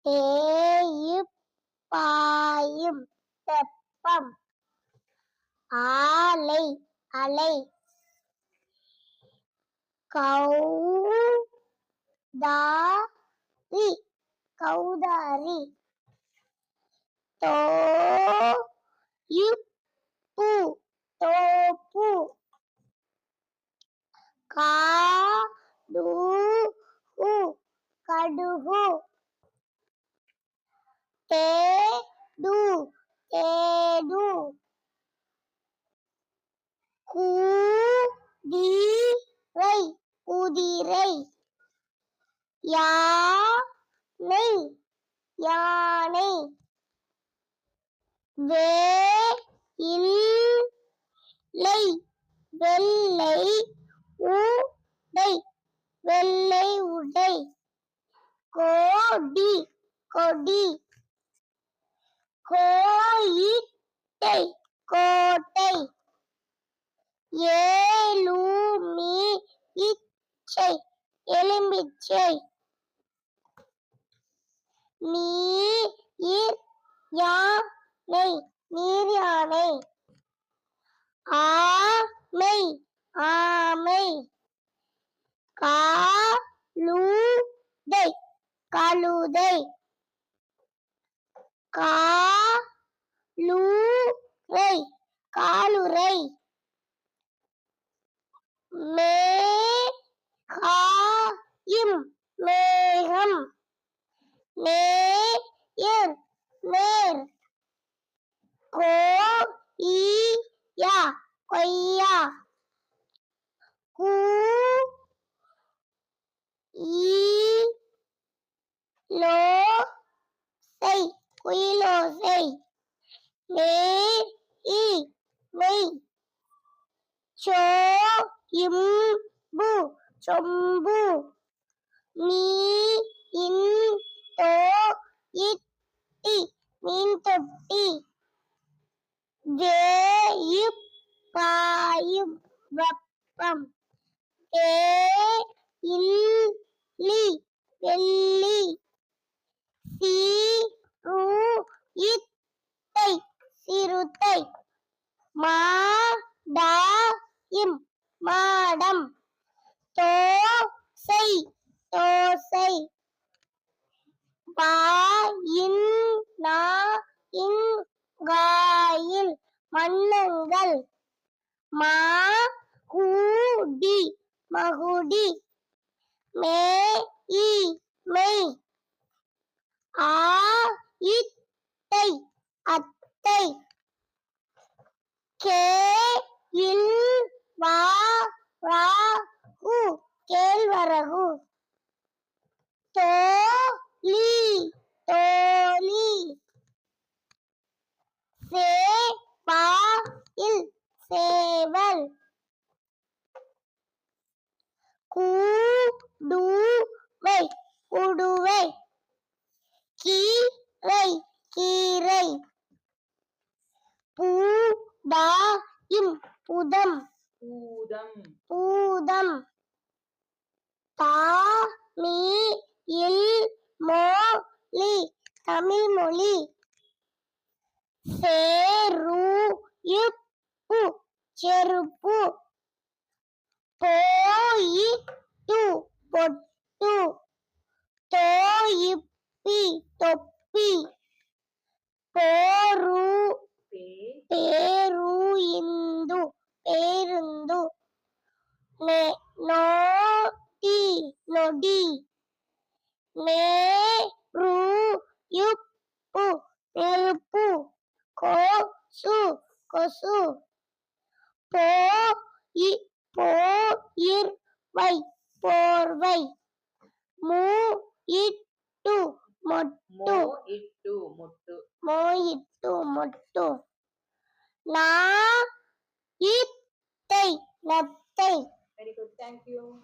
தேயிப் பாயும் தெப்பம். ஆலை அலை. கௌதாரி கௌதாரி. தோயுப்பு தோப்பு. காடுகு கடுகு. தேடு தேடு. குதிரை குதிரை. யானை யானை. வேயில்லை வெள்ளை உடை வெள்ளை உடை. கோடி கொடி. கோயிட்டை கோட்டை. ஏலுமிச்சை எலுமிச்சை. நீர் யானை நீர் யானை. ஆமை ஆமை. காலுதை கழுதை. காலுரை காலுரை. மேகாயம் மேகம். நேயர் நேர். கோயியா கொய்யா. குயிலோசை குயிலோசை. நெய் நெய். சோம்பு சொம்பு. மீன்தொட்டி மீன் தொட்டி. வேயிப் பாயும் வெப்பம். தேயில்லி வெள்ளி. சீருயித்தை சிறுத்தை. மாடாயும் மாடம். தோசை தோசை. பாயின்காயில் மண்ணுங்கள். மாகுடி மகுடி. மேய் மெய். ஆயித்தை அத்தை. கேழ்வரகு கேழ்வரகு. தோழி தோழி. சேவாயில் சேவல். கூடுவை குடுவை. கீரை கீரை. பூடாயும் புதம் பூதம் பூதம். தமிழ் மொழி தமிழ் மொழி. செருப்பு செருப்பு. போயிட்டு பொட்டு. தோயிப்பி தொப்பி. பேருந்து பேருந்து. நொடி நொடி. நெருப்பு நெருப்பு. கொசு கொசு. போர்வை போர்வை. மூயிட்டு மொட்டு மோயிட்டு மொட்டு. நாயித்தை நத்தை. Very good. Thank you.